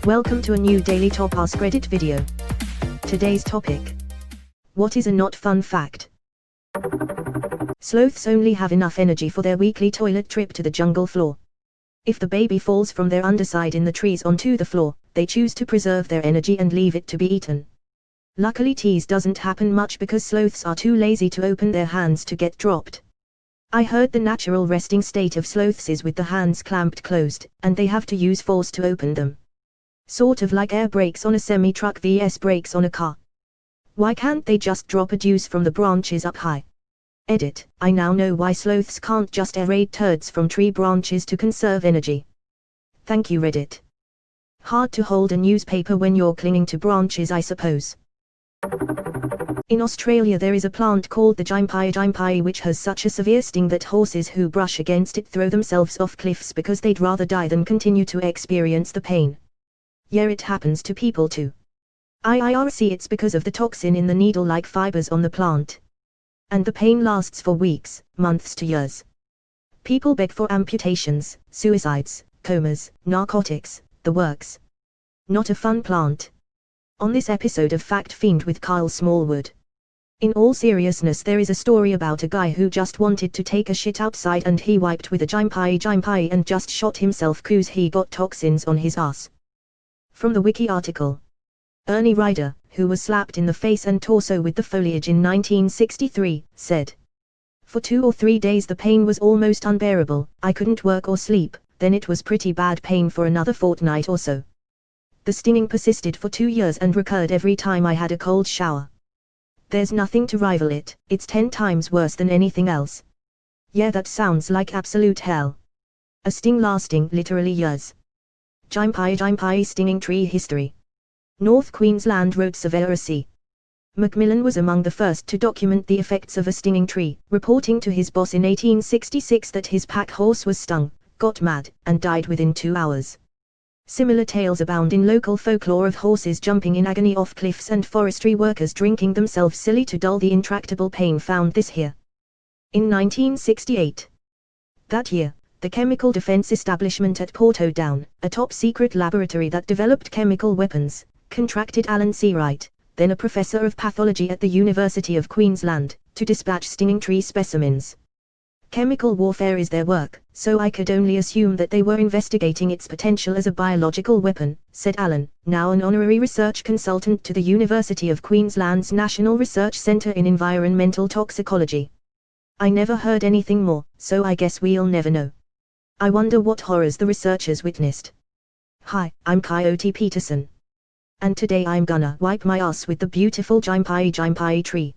Welcome to a new daily top Askreddit video. Today's topic. What is a not fun fact? Sloths only have enough energy for their weekly toilet trip to the jungle floor. If the baby falls from their underside in the trees onto the floor, they choose to preserve their energy and leave it to be eaten. Luckily tease doesn't happen much because sloths are too lazy to open their hands to get dropped. I heard the natural resting state of sloths is with the hands clamped closed, and they have to use force to open them. Sort of like air brakes on a semi-truck vs brakes on a car. Why can't they just drop a juice from the branches up high? Edit, I now know why sloths can't just aerate turds from tree branches to conserve energy. Thank you Reddit. Hard to hold a newspaper when you're clinging to branches, I suppose. In Australia there is a plant called the gympie which has such a severe sting that horses who brush against it throw themselves off cliffs because they'd rather die than continue to experience the pain. Yeah, it happens to people too. IRC, it's because of the toxin in the needle-like fibers on the plant. And the pain lasts for weeks, months to years. People beg for amputations, suicides, comas, narcotics, the works. Not a fun plant. On this episode of Fact Fiend with Kyle Smallwood. In all seriousness, there is a story about a guy who just wanted to take a shit outside and he wiped with a gympie and just shot himself 'cause he got toxins on his ass. From the wiki article. Ernie Ryder, who was slapped in the face and torso with the foliage in 1963, said, "For 2 or 3 days the pain was almost unbearable, I couldn't work or sleep, then it was pretty bad pain for another fortnight or so. The stinging persisted for 2 years and recurred every time I had a cold shower. There's nothing to rival it, it's 10 times worse than anything else. Yeah, that sounds like absolute hell. A sting lasting literally years." Gympie stinging tree history. North Queensland wrote Surveyor C. Macmillan was among the first to document the effects of a stinging tree, reporting to his boss in 1866 that his pack horse was stung, got mad, and died within 2 hours. Similar tales abound in local folklore of horses jumping in agony off cliffs and forestry workers drinking themselves silly to dull the intractable pain found this here. In 1968. That year, the Chemical Defense Establishment at Portadown, a top-secret laboratory that developed chemical weapons, contracted Alan C. Wright, then a professor of pathology at the University of Queensland, to dispatch stinging tree specimens. Chemical warfare is their work, so I could only assume that they were investigating its potential as a biological weapon, said Alan, now an honorary research consultant to the University of Queensland's National Research Centre in Environmental Toxicology. I never heard anything more, so I guess we'll never know. I wonder what horrors the researchers witnessed. Hi, I'm Coyote Peterson. And today I'm gonna wipe my ass with the beautiful gympie tree.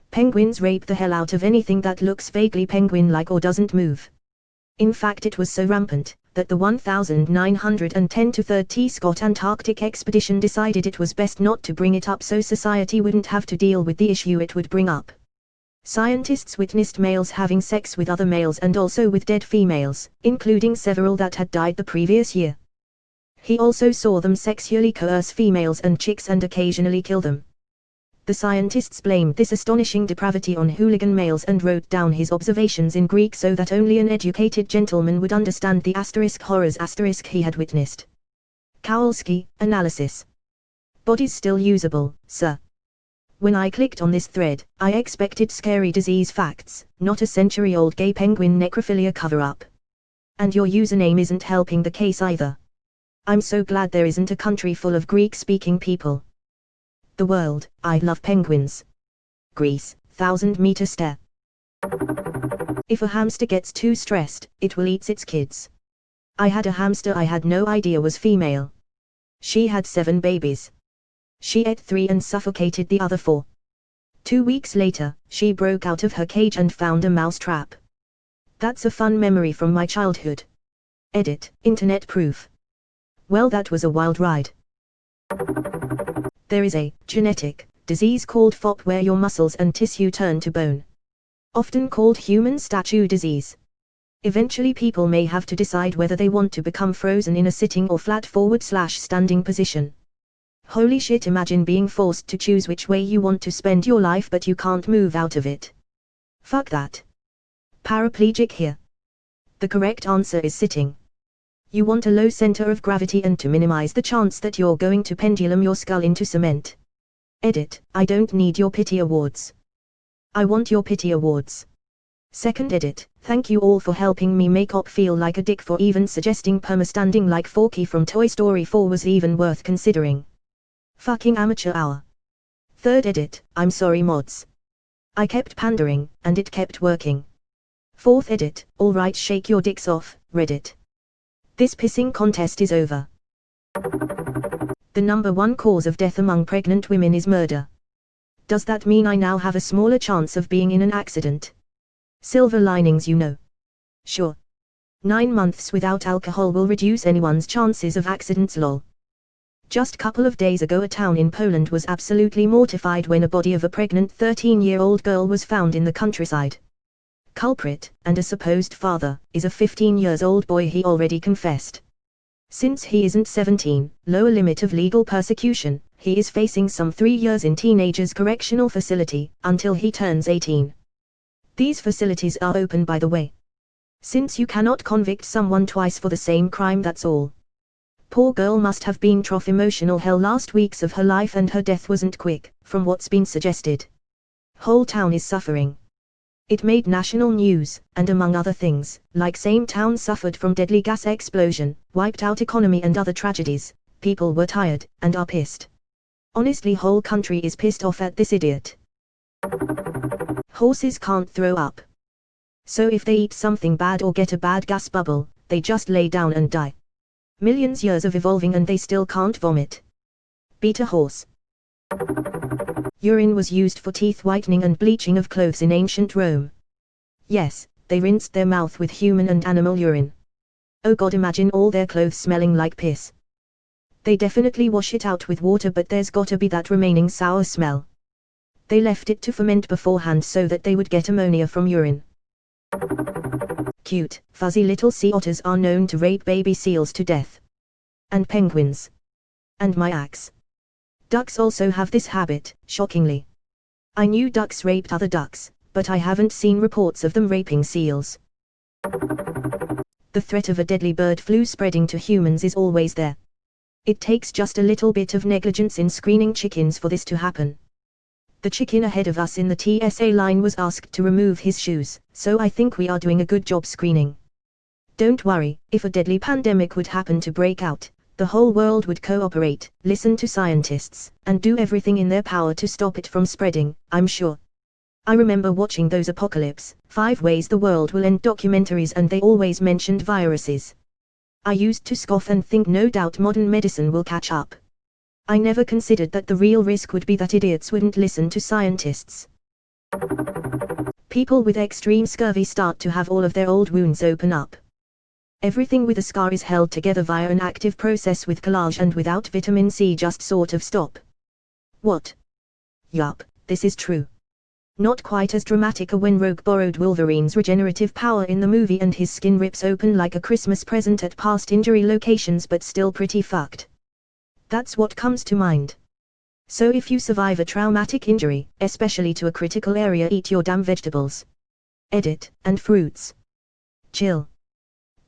Penguins rape the hell out of anything that looks vaguely penguin-like or doesn't move. In fact, it was so rampant, that the 1910 to 30 Scott Antarctic expedition decided it was best not to bring it up so society wouldn't have to deal with the issue it would bring up. Scientists witnessed males having sex with other males and also with dead females, including several that had died the previous year. He also saw them sexually coerce females and chicks and occasionally kill them. The scientists blamed this astonishing depravity on hooligan males and wrote down his observations in Greek so that only an educated gentleman would understand the horrors he had witnessed. Kowalski, analysis. Bodies still usable, sir. When I clicked on this thread, I expected scary disease facts, not a century-old gay penguin necrophilia cover-up. And your username isn't helping the case either. I'm so glad there isn't a country full of Greek-speaking people. The world, I love penguins. Greece, 1,000-meter stare. If a hamster gets too stressed, it will eat its kids. I had a hamster I had no idea was female. She had 7 babies. She ate 3 and suffocated the other 4. 2 weeks later, she broke out of her cage and found a mouse trap. That's a fun memory from my childhood. Edit, internet proof. Well, that was a wild ride. There is a genetic disease called FOP where your muscles and tissue turn to bone. Often called human statue disease. Eventually people may have to decide whether they want to become frozen in a sitting or flat forward/standing position. Holy shit, imagine being forced to choose which way you want to spend your life but you can't move out of it. Fuck that. Paraplegic here. The correct answer is sitting. You want a low center of gravity and to minimize the chance that you're going to pendulum your skull into cement. Edit, I don't need your pity awards. I want your pity awards. Second edit, thank you all for helping me make Op feel like a dick for even suggesting perma-standing like Forky from Toy Story 4 was even worth considering. Fucking amateur hour. Third edit, I'm sorry mods. I kept pandering, and it kept working. Fourth edit, alright shake your dicks off, Reddit. This pissing contest is over. The number one cause of death among pregnant women is murder. Does that mean I now have a smaller chance of being in an accident? Silver linings, you know. Sure. 9 months without alcohol will reduce anyone's chances of accidents lol. Just couple of days ago a town in Poland was absolutely mortified when a body of a pregnant 13-year-old girl was found in the countryside. Culprit, and a supposed father, is a 15-year-old boy. He already confessed. Since he isn't 17, lower limit of legal persecution, he is facing some 3 years in teenagers' correctional facility, until he turns 18. These facilities are open by the way. Since you cannot convict someone twice for the same crime, that's all. Poor girl must have been through emotional hell last weeks of her life, and her death wasn't quick, from what's been suggested. Whole town is suffering. It made national news, and among other things, like same town suffered from deadly gas explosion, wiped out economy and other tragedies, people were tired, and are pissed. Honestly, whole country is pissed off at this idiot. Horses can't throw up. So if they eat something bad or get a bad gas bubble, they just lay down and die. Millions years of evolving and they still can't vomit. Beat a horse. Urine was used for teeth whitening and bleaching of clothes in ancient Rome. Yes, they rinsed their mouth with human and animal urine. Oh god, imagine all their clothes smelling like piss. They definitely wash it out with water, but there's gotta be that remaining sour smell. They left it to ferment beforehand so that they would get ammonia from urine. Cute, fuzzy little sea otters are known to rape baby seals to death. And penguins. And my axe. Ducks also have this habit, shockingly. I knew ducks raped other ducks, but I haven't seen reports of them raping seals. The threat of a deadly bird flu spreading to humans is always there. It takes just a little bit of negligence in screening chickens for this to happen. The chicken ahead of us in the TSA line was asked to remove his shoes, so I think we are doing a good job screening. Don't worry, if a deadly pandemic would happen to break out, the whole world would cooperate, listen to scientists, and do everything in their power to stop it from spreading, I'm sure. I remember watching those Apocalypse, 5 Ways the World Will End documentaries, and they always mentioned viruses. I used to scoff and think no doubt modern medicine will catch up. I never considered that the real risk would be that idiots wouldn't listen to scientists. People with extreme scurvy start to have all of their old wounds open up. Everything with a scar is held together via an active process with collage, and without vitamin C just sort of stop. What? Yup, this is true. Not quite as dramatic when Rogue borrowed Wolverine's regenerative power in the movie and his skin rips open like a Christmas present at past injury locations, but still pretty fucked. That's what comes to mind. So if you survive a traumatic injury, especially to a critical area, eat your damn vegetables. Edit, and fruits. Chill.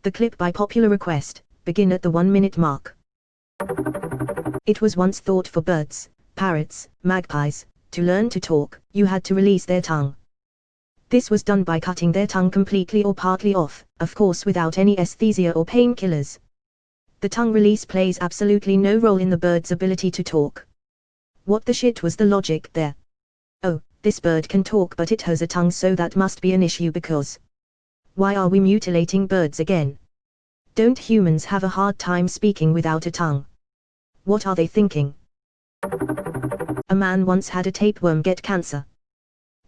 The clip by popular request, begin at the 1-minute mark. It was once thought for birds, parrots, magpies, to learn to talk, you had to release their tongue. This was done by cutting their tongue completely or partly off, of course without any anesthesia or painkillers. The tongue release plays absolutely no role in the bird's ability to talk. What the shit was the logic there? Oh, this bird can talk but it has a tongue, so that must be an issue because... Why are we mutilating birds again? Don't humans have a hard time speaking without a tongue? What are they thinking? A man once had a tapeworm get cancer.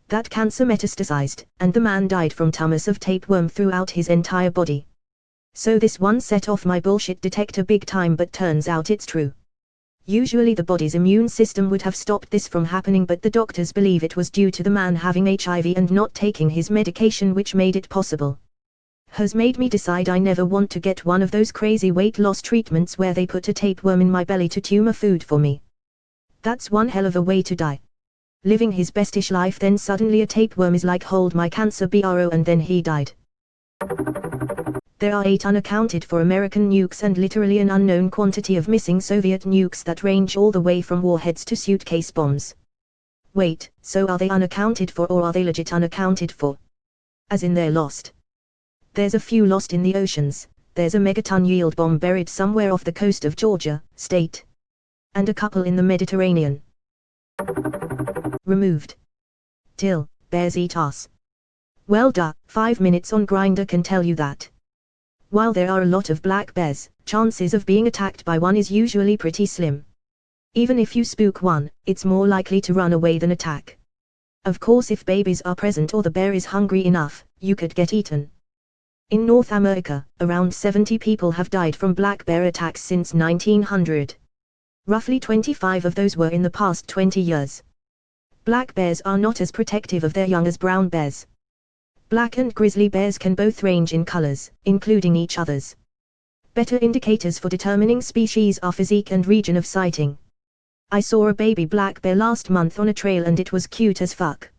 That cancer metastasized, and the man died from tumors of tapeworm throughout his entire body. So this one set off my bullshit detector big time, but turns out it's true. Usually the body's immune system would have stopped this from happening, but the doctors believe it was due to the man having HIV and not taking his medication, which made it possible. Has made me decide I never want to get one of those crazy weight loss treatments where they put a tapeworm in my belly to tumor food for me. That's one hell of a way to die. Living his bestish life, then suddenly a tapeworm is like, hold my cancer bro, and then he died. There are 8 unaccounted for American nukes and literally an unknown quantity of missing Soviet nukes that range all the way from warheads to suitcase bombs. Wait, so are they unaccounted for or are they legit unaccounted for? As in they're lost. There's a few lost in the oceans, there's a megaton yield bomb buried somewhere off the coast of Georgia, state. And a couple in the Mediterranean. Removed. Till, bears eat ass. Well duh, 5 minutes on Grindr can tell you that. While there are a lot of black bears, chances of being attacked by one is usually pretty slim. Even if you spook one, it's more likely to run away than attack. Of course, if babies are present or the bear is hungry enough, you could get eaten. In North America, around 70 people have died from black bear attacks since 1900. Roughly 25 of those were in the past 20 years. Black bears are not as protective of their young as brown bears. Black and grizzly bears can both range in colors, including each other's. Better indicators for determining species are physique and region of sighting. I saw a baby black bear last month on a trail and it was cute as fuck.